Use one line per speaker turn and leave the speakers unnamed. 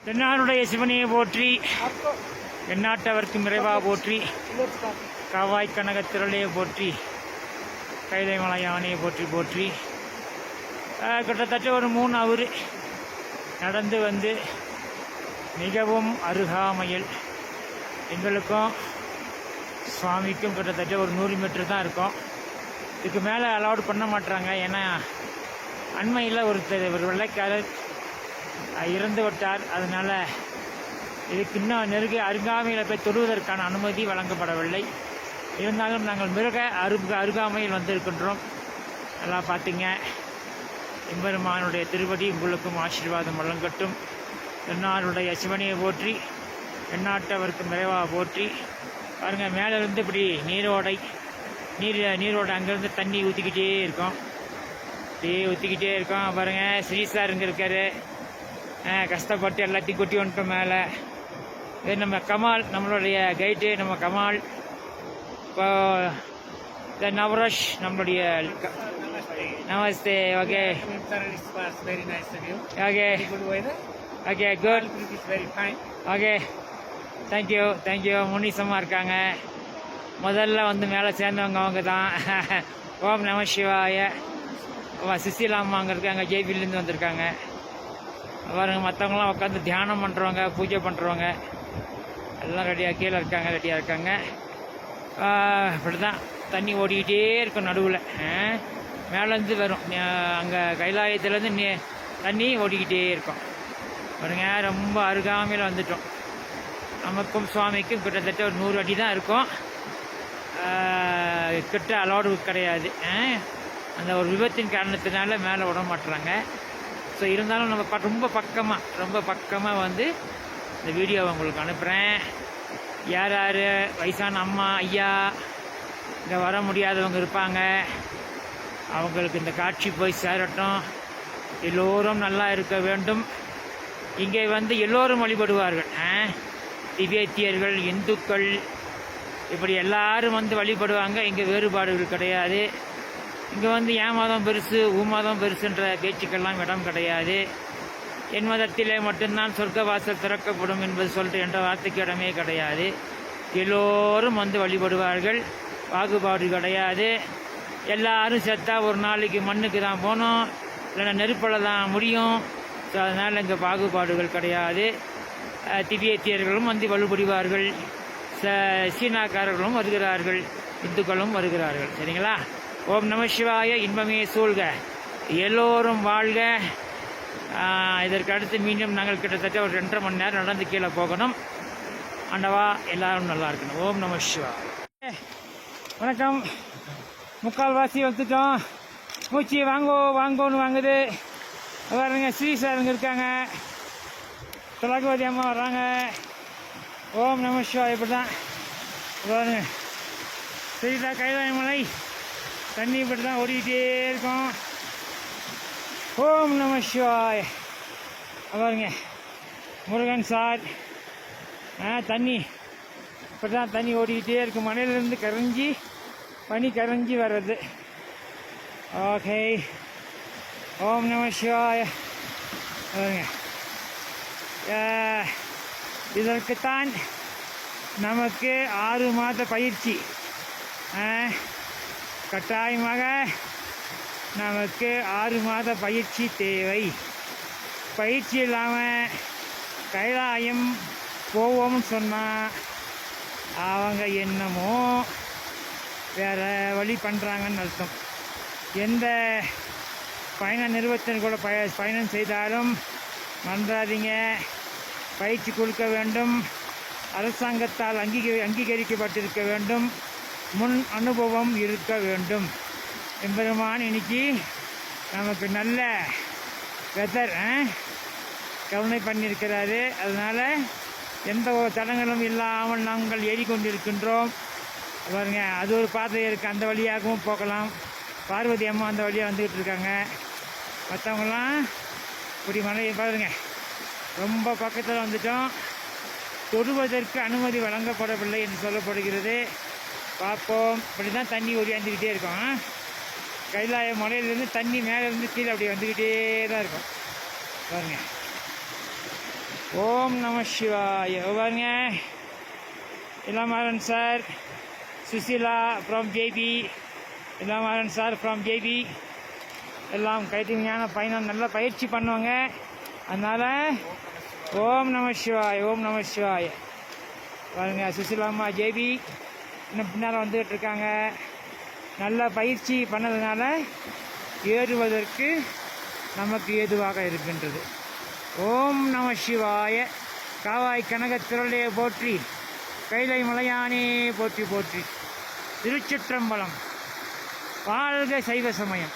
தென்னாடுடைய சிவனையை போற்றி, எந்நாட்டவர்க்கும் இறைவா போற்றி, காவாய் கனக திரளையை போற்றி, கைலை மலையானையை போற்றி போற்றி. கிட்டத்தட்ட ஒரு 3 அவர் நடந்து வந்து மிகவும் அருகாமையில் எங்களுக்கும் சுவாமிக்கும் கிட்டத்தட்ட ஒரு 100 மீட்டர் தான் இருக்கும். இதுக்கு மேலே அலௌட் பண்ண மாட்டாங்க. ஏன்னா அண்மையில் ஒரு வெள்ளைக்காரர் இறந்து விட்டார். அதனால் இதுக்கு இன்னும் அருகாமையில் போய் தொடுவதற்கான அனுமதி வழங்கப்படவில்லை. இருந்தாலும் நாங்கள் மிக அருகாமையில் வந்திருக்கின்றோம். நல்லா பார்த்தீங்க. எம்பெருமானுடைய திருவடி உங்களுக்கும் ஆசீர்வாதம் வழங்கட்டும். என்னாருடைய சிவனையை போற்றி, எந்நாட்டவர்க்கும் இறைவா போற்றி. பாருங்கள், மேலேருந்து இப்படி நீரோடை அங்கேருந்து தண்ணி ஊற்றிக்கிட்டே இருக்கோம். ஊற்றிக்கிட்டே இருக்கோம். பாருங்கள், ஸ்ரீசார் இங்கே இருக்கார். கஷ்டப்பட்டு எல்லாத்தையும் கொட்டி வந்துட்டோம் மேலே. இது நம்ம கமால், நம்மளுடைய கைடு நம்ம கமால். இப்போ நவரஷ் நம்மளுடைய நமஸ்தே. Okay okay okay good. Okay thank you. முனிசமாக இருக்காங்க. முதல்ல வந்து மேலே சேர்ந்தவங்க அவங்க தான். ஓம் நம சிவாய. சுசீலாமா அங்கே இருக்காங்க, ஜேபிலேருந்து வந்திருக்காங்க. பாருங்க, மற்றவங்களாம் உட்காந்து தியானம் பண்ணுறவங்க, பூஜை பண்ணுறவங்க எல்லாம் ரெடியாக இருக்காங்க. இப்படி தான் தண்ணி ஓடிக்கிட்டே இருக்கும். நடுவில் மேலேருந்து வரும். அங்கே கைலாயத்துலேருந்து தண்ணி ஓடிக்கிட்டே இருக்கும். பாருங்க, ரொம்ப அருகாமையில் வந்துட்டோம். நமக்கும் சுவாமிக்கும் கிட்டத்தட்ட ஒரு 100 அடி தான் இருக்கும். கிட்ட அலோடு கிடையாது. அந்த ஒரு விபத்தின் காரணத்தினால மேலே விட மாட்டுறாங்க. ஸோ இருந்தாலும் நம்ம ரொம்ப பக்கமாக வந்து இந்த வீடியோவை உங்களுக்கு அனுப்புகிறேன். யார் வயசான அம்மா ஐயா இங்கே வர முடியாதவங்க இருப்பாங்க, அவங்களுக்கு இந்த காட்சி போய் சேரட்டும். எல்லோரும் நல்லா இருக்க வேண்டும். இங்கே வந்து எல்லோரும் வழிபடுவார்கள். திபேத்தியர்கள், இந்துக்கள், இப்படி எல்லாரும் வந்து வழிபடுவாங்க. இங்கே வேறுபாடுகள் கிடையாது. இங்கே வந்து என் மதம் பெருசு, மதம் பெருசுன்ற பேச்சுக்கெல்லாம் இடம் கிடையாது. என் மதத்திலே மட்டும்தான் சொர்க்க வாசல் திறக்கப்படும் என்பது சொல்லிட்டு என்ற வார்த்தைக்கு இடமே கிடையாது. எல்லோரும் வந்து வழிபடுவார்கள். பாகுபாடு கிடையாது. எல்லாரும் செத்தா ஒரு நாளைக்கு மண்ணுக்கு தான் போகணும், இல்லைன்னா நெருப்பில் தான் முடியும். ஸோ அதனால் இங்கே பாகுபாடுகள் கிடையாது. திபேத்தியர்களும் வந்து வழிபடுவார்கள், சீனாக்காரர்களும் வருகிறார்கள், இந்துக்களும் வருகிறார்கள். சரிங்களா? ஓம் நம சிவாய. இன்பமே சூழ்க, எல்லோரும் வாழ்க. இதற்கு அடுத்து மீண்டும் நாங்கள் கிட்டத்தட்ட ஒரு 2.5 மணி நேரம் நடந்து கீழே போகணும். ஆண்டவா எல்லாரும் நல்லா இருக்கணும். ஓம் நம சிவா. வணக்கம். முக்கால்வாசி வந்துட்டோம். மூச்சு வாங்கோன்னு வாங்குது. பாருங்க, ஸ்ரீசாருங்க இருக்காங்க, திலகவதி அம்மா வர்றாங்க. ஓம் நம சிவா. இப்படி தான் பாருங்க, ஸ்ரீதா கைலாயமலை தண்ணி இப்படி தான் ஓடிக்கிட்டே இருக்கும். ஓம் நம சிவாய. பாருங்க, முருகன் சார். தண்ணி இப்படி தான் தண்ணி ஓடிக்கிட்டே இருக்கும். மலையிலேருந்து பனி கரைஞ்சி வர்றது. ஓகே. ஓம் நம சிவாய. பாருங்க, இதற்குத்தான் நமக்கு 6 மாத பயிற்சி. கட்டாயமாக நமக்கு 6 மாத பயிற்சி தேவை. பயிற்சி இல்லாமல் கைலாயம் போவோம்னு சொன்னால் அவங்க என்னமோ வேறு வழி பண்ணுறாங்கன்னு அர்த்தம். எந்த பயண நிறுவனத்தின் கூட பயணம் செய்தாலும் மறந்துடாதீங்க, பயிற்சி கொடுக்க வேண்டும், அரசாங்கத்தால் அங்கீகரிக்கப்பட்டிருக்க வேண்டும், முன் அனுபவம் இருக்க வேண்டும். எம்பெருமான் இன்னைக்கு நமக்கு நல்ல வெதர் கருணை பண்ணியிருக்கிறாரு. அதனால் எந்த ஒரு தடங்களும் இல்லாமல் நாங்கள் ஏறிக்கொண்டிருக்கின்றோம். பாருங்க, அது ஒரு பாதை இருக்குது, அந்த வழியாகவும் போகலாம். பார்வதி அம்மா அந்த வழியாக வந்துக்கிட்டு இருக்காங்க. மற்றவங்களாம் இப்படி மலையை பாருங்க, ரொம்ப பக்கத்தில் வந்துட்டோம். தொடுவதற்கு அனுமதி வழங்கப்படவில்லை என்று சொல்லப்படுகிறது. பார்ப்போம். இப்படி தான் தண்ணி ஒடியாந்துக்கிட்டே இருக்கும். கைலாய மலையிலேருந்து தண்ணி மேலேருந்து கீழே அப்படி வந்துக்கிட்டே தான் இருக்கும். பாருங்க, ஓம் நம சிவாய. பாருங்க Ilamaran sir, Susila from JP, Ilamaran sir from JP எல்லாம் கைத்தறிஞான பயணம் நல்லா பயிற்சி பண்ணுவாங்க. அதனால் ஓம் நம சிவாய, ஓம் நம சிவாய. பாருங்க சுசிலாம்மா ஜேபி இன்னும் பின்னால் வந்துகிட்டு இருக்காங்க. நல்லா பயிற்சி பண்ணதுனால ஏறுவதற்கு நமக்கு ஏதுவாக இருக்கின்றது. ஓம் நம சிவாய. காவாய் கனக திரளே போற்றி, கைலை மலையானே போற்றி போற்றி. திருச்சிற்றம்பலம். வாழ்க சைவ சமயம்.